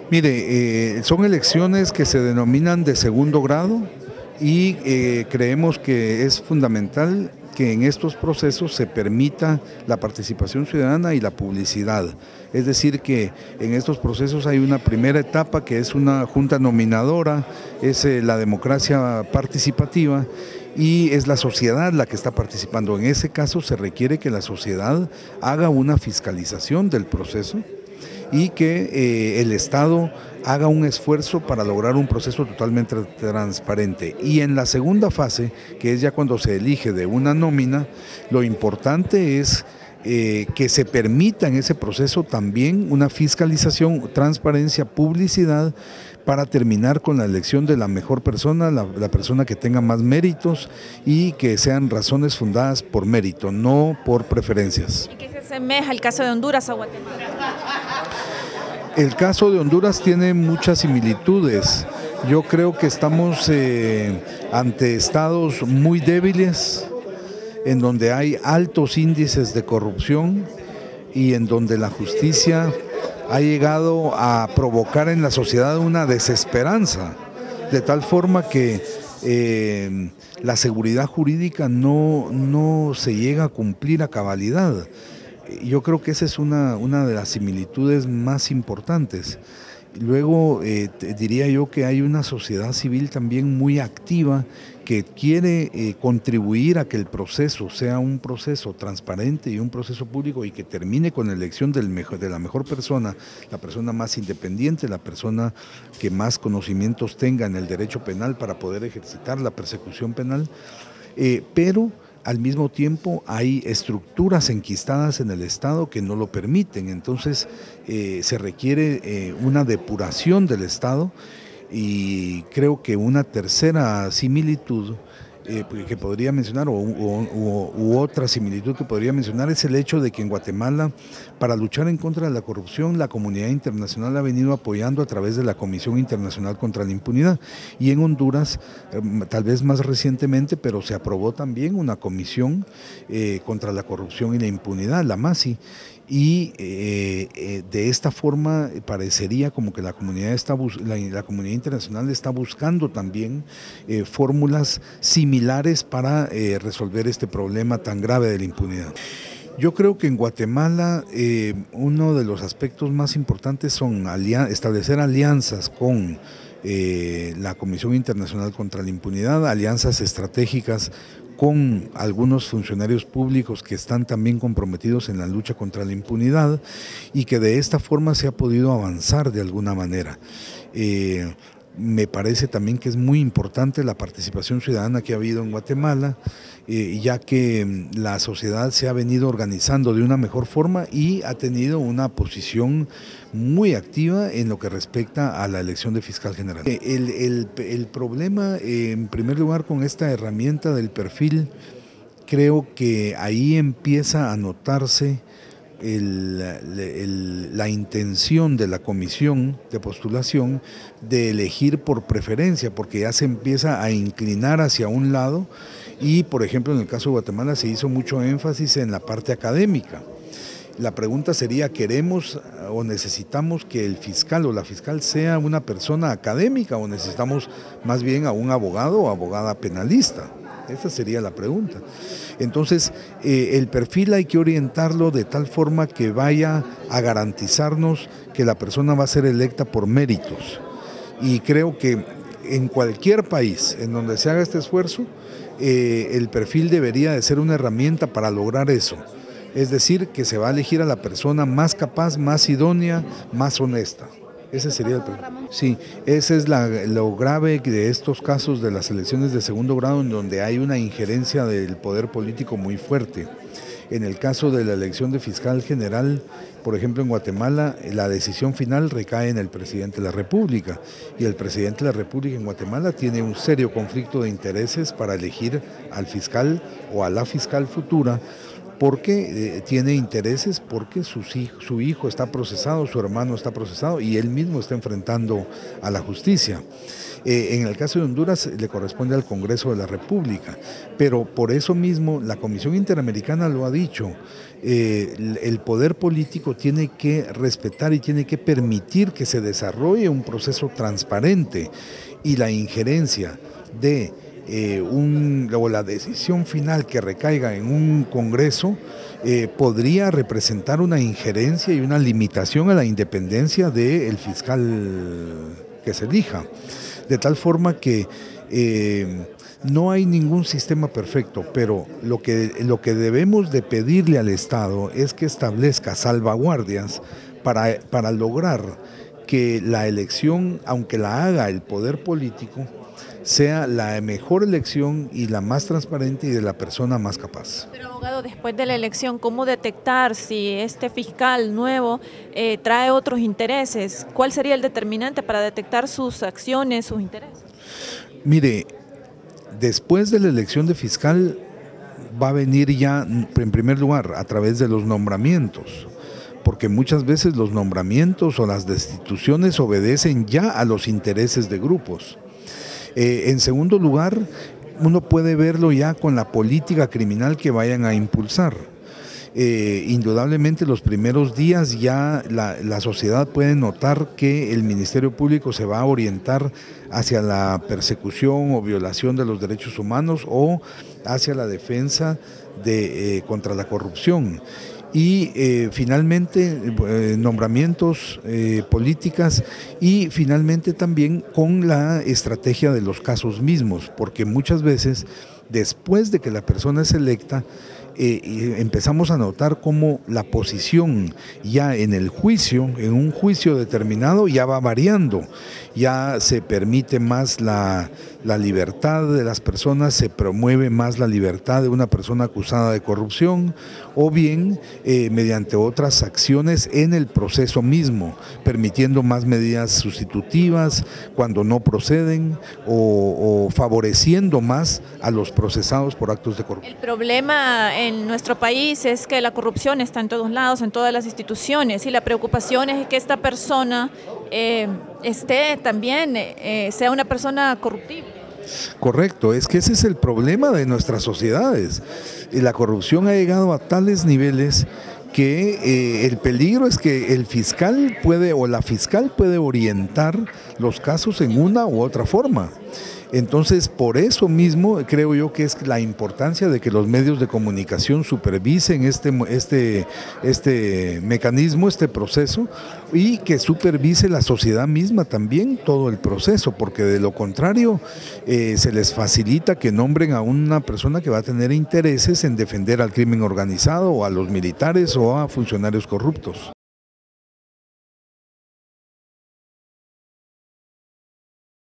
Mire, son elecciones que se denominan de segundo grado y creemos que es fundamental que en estos procesos se permita la participación ciudadana y la publicidad. Es decir, que en estos procesos hay una primera etapa que es una junta nominadora, es la democracia participativa y es la sociedad la que está participando. En ese caso se requiere que la sociedad haga una fiscalización del proceso y que el Estado haga un esfuerzo para lograr un proceso totalmente transparente. Y en la segunda fase, que es ya cuando se elige de una nómina, lo importante es que se permita en ese proceso también una fiscalización, transparencia, publicidad, para terminar con la elección de la mejor persona, la persona que tenga más méritos y que sean razones fundadas por mérito, no por preferencias. ¿Y qué se asemeja el caso de Honduras a Guatemala? El caso de Honduras tiene muchas similitudes. Yo creo que estamos ante estados muy débiles, en donde hay altos índices de corrupción y en donde la justicia ha llegado a provocar en la sociedad una desesperanza, de tal forma que la seguridad jurídica no se llega a cumplir a cabalidad. Yo creo que esa es una de las similitudes más importantes. Luego diría yo que hay una sociedad civil también muy activa que quiere contribuir a que el proceso sea un proceso transparente y un proceso público y que termine con la elección de la mejor persona, la persona más independiente, la persona que más conocimientos tenga en el derecho penal para poder ejercitar la persecución penal, pero al mismo tiempo hay estructuras enquistadas en el Estado que no lo permiten, entonces se requiere una depuración del Estado y creo que una tercera similitud que podría mencionar u otra similitud que podría mencionar es el hecho de que en Guatemala, para luchar en contra de la corrupción, la comunidad internacional ha venido apoyando a través de la Comisión Internacional contra la Impunidad, y en Honduras, tal vez más recientemente, pero se aprobó también una comisión contra la corrupción y la impunidad, la MASI, y de esta forma parecería como que la comunidad internacional está buscando también fórmulas similares para resolver este problema tan grave de la impunidad. Yo creo que en Guatemala uno de los aspectos más importantes son establecer alianzas con la Comisión Internacional contra la Impunidad, alianzas estratégicas con algunos funcionarios públicos que están también comprometidos en la lucha contra la impunidad y que de esta forma se ha podido avanzar de alguna manera. Me parece también que es muy importante la participación ciudadana que ha habido en Guatemala, ya que la sociedad se ha venido organizando de una mejor forma y ha tenido una posición muy activa en lo que respecta a la elección de fiscal general. El problema, en primer lugar, con esta herramienta del perfil, creo que ahí empieza a notarse la intención de la comisión de postulación de elegir por preferencia, porque ya se empieza a inclinar hacia un lado y, por ejemplo, en el caso de Guatemala se hizo mucho énfasis en la parte académica. La pregunta sería, ¿queremos o necesitamos que el fiscal o la fiscal sea una persona académica o necesitamos más bien a un abogado o abogada penalista? Esa sería la pregunta. Entonces, el perfil hay que orientarlo de tal forma que vaya a garantizarnos que la persona va a ser electa por méritos. Y creo que en cualquier país en donde se haga este esfuerzo, el perfil debería de ser una herramienta para lograr eso. Es decir, que se va a elegir a la persona más capaz, más idónea, más honesta. Ese sería el problema. Sí, ese es lo grave de estos casos de las elecciones de segundo grado, en donde hay una injerencia del poder político muy fuerte. En el caso de la elección de fiscal general, por ejemplo en Guatemala, la decisión final recae en el presidente de la República, y el presidente de la República en Guatemala tiene un serio conflicto de intereses para elegir al fiscal o a la fiscal futura, porque tiene intereses, porque su hijo está procesado, su hermano está procesado y él mismo está enfrentando a la justicia. En el caso de Honduras le corresponde al Congreso de la República, pero por eso mismo la Comisión Interamericana lo ha dicho, el poder político tiene que respetar y tiene que permitir que se desarrolle un proceso transparente y la injerencia de o la decisión final que recaiga en un Congreso podría representar una injerencia y una limitación a la independencia del fiscal que se elija. De tal forma que no hay ningún sistema perfecto, pero lo que debemos de pedirle al Estado es que establezca salvaguardias para lograr que la elección, aunque la haga el poder político, sea la mejor elección y la más transparente y de la persona más capaz. Pero abogado, después de la elección, ¿cómo detectar si este fiscal nuevo trae otros intereses? ¿Cuál sería el determinante para detectar sus acciones, sus intereses? Mire, después de la elección de fiscal va a venir ya, en primer lugar, a través de los nombramientos, porque muchas veces los nombramientos o las destituciones obedecen ya a los intereses de grupos. En segundo lugar, uno puede verlo ya con la política criminal que vayan a impulsar. Indudablemente los primeros días ya la sociedad puede notar que el Ministerio Público se va a orientar hacia la persecución o violación de los derechos humanos o hacia la defensa contra la corrupción. Y finalmente nombramientos, políticas y finalmente también con la estrategia de los casos mismos, porque muchas veces después de que la persona es electa, empezamos a notar cómo la posición ya en el juicio, en un juicio determinado, ya va variando, ya se permite más la libertad de las personas, se promueve más la libertad de una persona acusada de corrupción, o bien mediante otras acciones en el proceso mismo, permitiendo más medidas sustitutivas cuando no proceden o favoreciendo más a los procesados por actos de corrupción. El problema en nuestro país es que la corrupción está en todos lados, en todas las instituciones, y la preocupación es que esta persona sea una persona corruptible. Correcto, es que ese es el problema de nuestras sociedades. La corrupción ha llegado a tales niveles que el peligro es que el fiscal la fiscal puede orientar los casos en una u otra forma. Entonces, por eso mismo creo yo que es la importancia de que los medios de comunicación supervisen este mecanismo, este proceso, y que supervise la sociedad misma también todo el proceso, porque de lo contrario se les facilita que nombren a una persona que va a tener intereses en defender al crimen organizado o a los militares o a funcionarios corruptos.